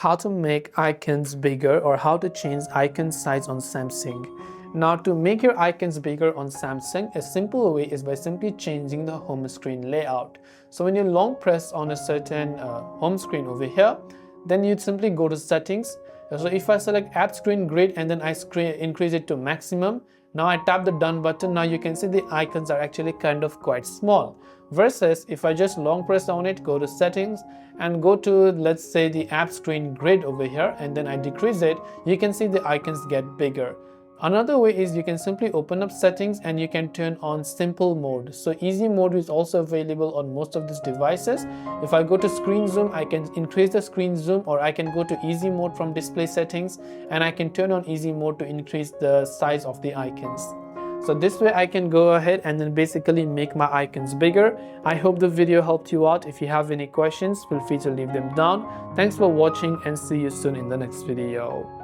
how to make icons bigger or how to change icon size on Samsung. Now, to make your icons bigger on Samsung, a simple way is by simply changing the home screen layout. So when you long press on a certain home screen over here, then you'd simply go to settings. So if I select app screen grid and then I increase it to maximum, now I tap the done button. Now you can see the icons are actually kind of quite small. Versus if I just long press on it, go to settings and go to, let's say, the app screen grid over here, and then I decrease it, you can see the icons get bigger. Another way is you can simply open up settings and you can turn on simple mode. So easy mode is also available on most of these devices. If I go to screen zoom, I can increase the screen zoom, or I can go to easy mode from display settings and I can turn on easy mode to increase the size of the icons. So this way I can go ahead and then basically make my icons bigger. I hope the video helped you out. If you have any questions, feel free to leave them down. Thanks for watching and see you soon in the next video.